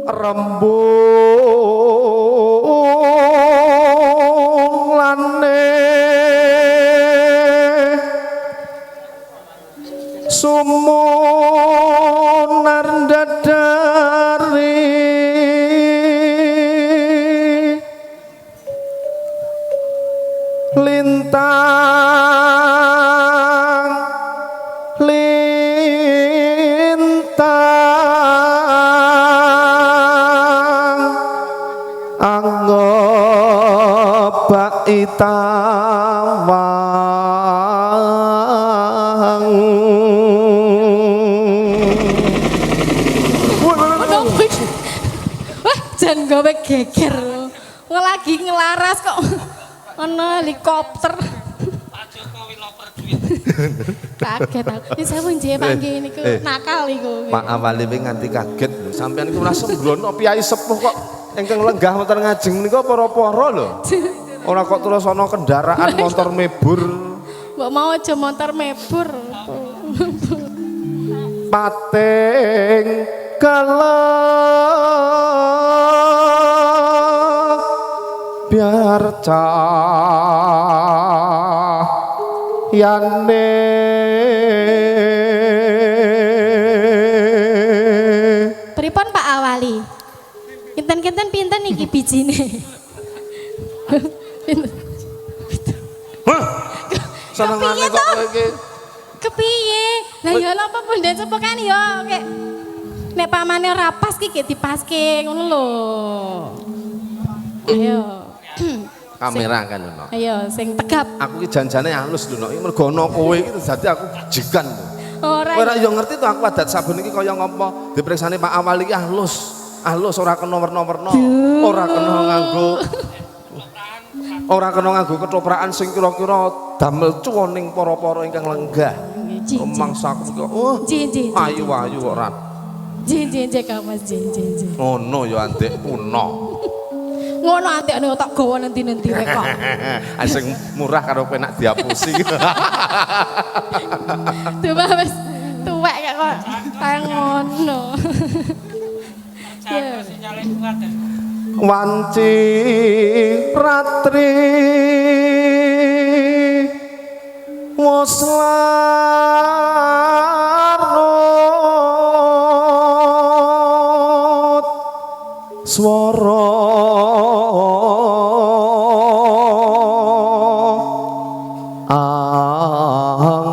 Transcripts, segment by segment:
rembulane sumunar dadari lintang anggap itawang wah jan gawe geger lagi ngelaras kok ana helikopter kaget aku iki sampeyan nje panggih niku nakal iku Pak Awali nganti kaget lho sampeyan iku ora sembrono piyai sepuh kok ingkang lenggah wonten ngajeng menika para-para lho ora kok terus ana kendaraan motor mebur mbok mau aja motor mebur pating kelep biar cahayane pripun Pak Awali kinten-kinten pinten iki bijine senengane kok kowe iki kepiye lah ya lha apa Bunda sepuh kan ya kek nek pamane ora pas ki dipaske ngono lho ayo kamera kan ngono ayo sing tegap aku ki janjane halus lho iki mergo ana kowe iki dadi aku jigan ora ora yo ngerti to aku adat sabun iki kaya ngapa dipriksani Pak Awali iki halus ora kena werna-werna ora kena nganggo ketoprakan sing kira-kira damel cuwoning para-para ingkang lenggah mangsaku kok ayu-ayu kok rat jin Kang Mas jin ngono ya antik puna ngono antikane tak gawa nanti-nanti rek kok sing murah karo penak diapusi coba wis tuwek kok kaya ngono wanci ratri wis larut swara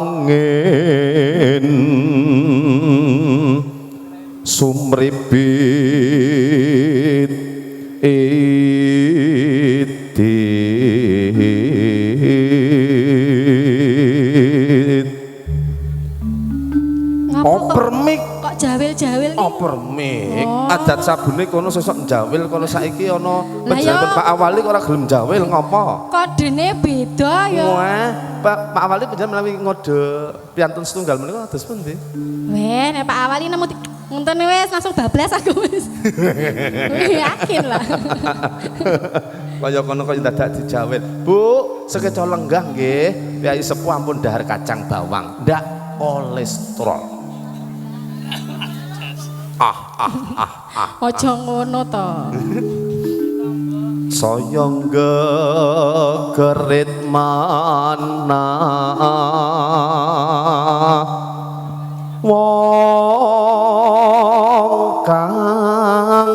angin sumribit opermik kok jawil-jawil opermik adat sabune kono sesuk njawil kono saiki ana panjenengan Pak Awali ora gelem njawil ngopo kodene beda ya wah Pak Awali panjenengan menawi ngode piantun setunggal menika kados pundi weh nek Pak Awali nemu ngoten wis langsung bablas aku wis yakin lah kaya kono kaya dadak dijawil Bu sekeca lenggah nggih piyai sepuh ampun dahar kacang bawang ndak kolesterol aja ngono to saya gegerit mana wong kang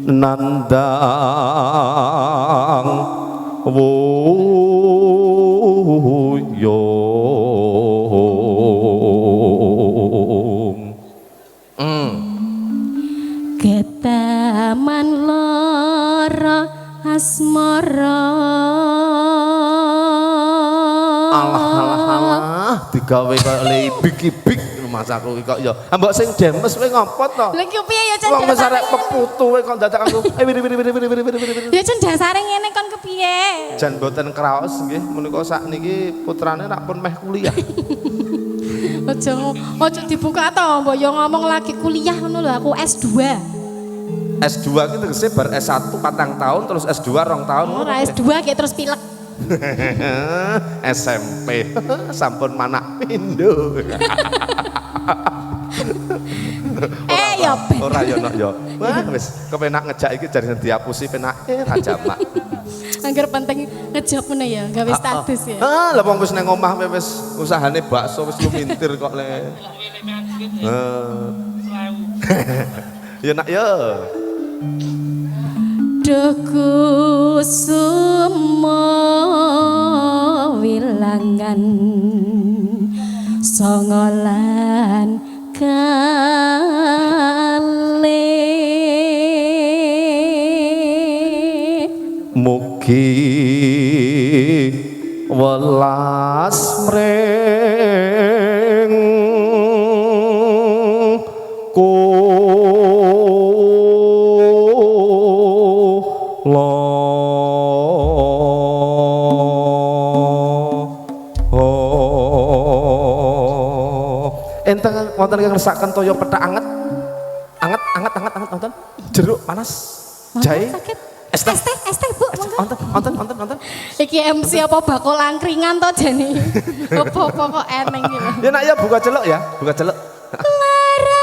nandang wuyung ketaman lara asmara alah digawe kaya libik-ibik masaku iki kok ya mbok sing demes kowe ngopo to lha iki piye ya wong wis arek peputu kowe kok dadak aku ya jan dasare ngene kon kepiye jan mboten kraos nggih menika sakniki putrane rak pun meh kuliah aja dibuka to mbok yo ngomong lagi kuliah ngono lho aku S2 S2 ki tegese bar S1 4 tahun terus S2 2 tahun ora S2 kayak terus pilek SMP sampun manak pindho Ya ben. Ora ya nok ya. Wah wis kepenak ngejak iki jare diapusi penake ra jamak. Angger penting ngejak ngene ya, gawe status ya. Lah wong wis nang omah wis usahane bakso wis lumintir kok le. Ya nak ya. Duku sumo wilangan songolan kalih Mugi welas mring Enteng wonten ingkang ngersakaken toya pethak anget. Anget wonten. Jeruk panas. Jahe. Es teh, Bu. Wonten. Iki MC apa bakul angkringan to jane. Apa-apa kok eneng iki lho. Ya nak ya buka celuk ya, buka celuk. Larane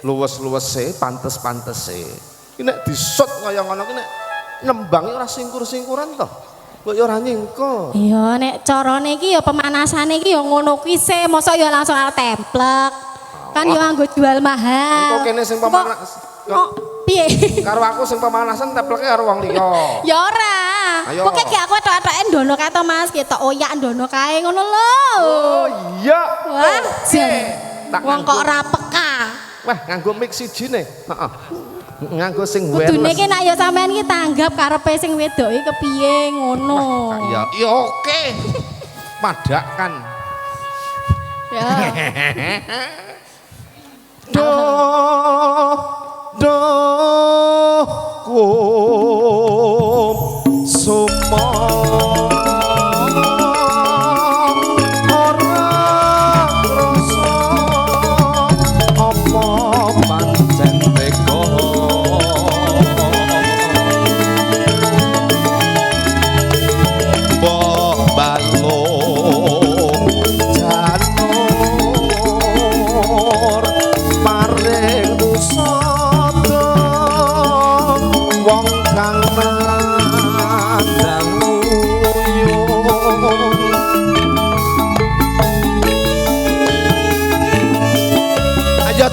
luwes-luwese, pantes-pantese. Iki nek disut kaya ngono ki nek nembang ora singkur-singkuran to. Kok ya ora nyingkur. Iya nek carane iki ya pemanasane iki ya ngono kuwi sih, mosok ya langsung arep templek. Kan ya nganggo jual mahal. Kok kene sing pemanas. Kok piye? Karo aku sing pemanasan templeke karo wong liya. Ya ora. Pokoke ki aku etok-etoke ndono kae to Mas, ketok oyak ndono kae ngono lho. Oh iya. Wah, wong kok ora peka. Wah, nganggo mix sijine. Heeh. Nganggo sing wireless. Kudune ki nek ya sampean ki tanggap karepe sing wedoke kepiye ngono. Ya, ya oke. Padakkan. Ya. Kum sumo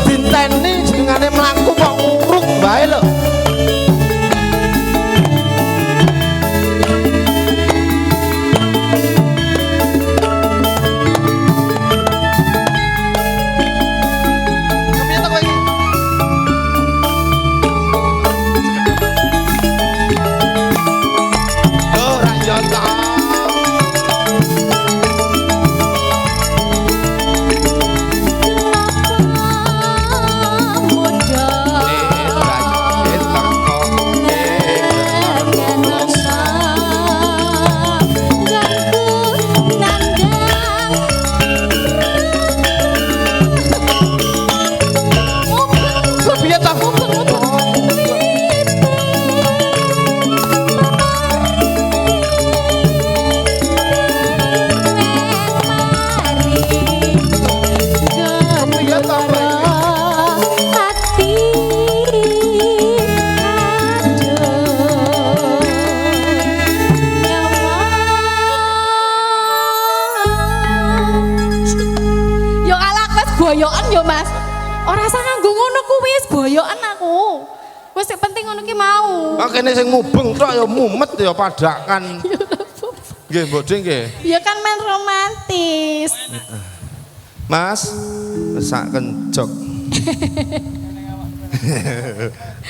dinteni jenengane mlaku kok uruk bae lho. Kepiye to kowe iki? Yo Mas, ora usah nganggo ngono kuwi wis boyokan aku. Wis sing penting ngono ki mau. Kok kene sing mubeng tok ya mumet ya padakan. Nggih, Mbok Ding nggih. Ya kan main romantis. Mas, mesaken jok.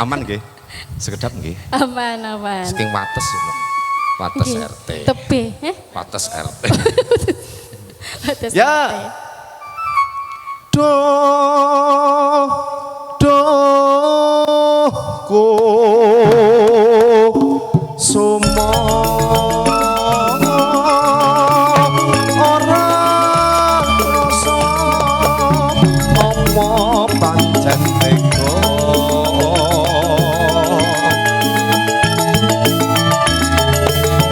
Aman nggih. Sekedap nggih. Aman. Saking wates ya. Wates Nggih. RT. Tebe, Wates RT. Wates Ya. RT. Ku sumo ora rasa apa pancen tega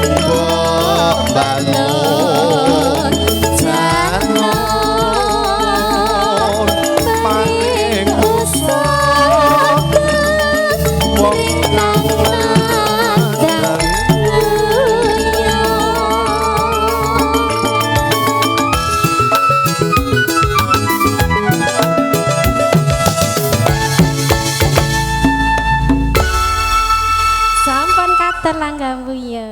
mbok balon janon paning usah wong Sampun kater langgammu ya.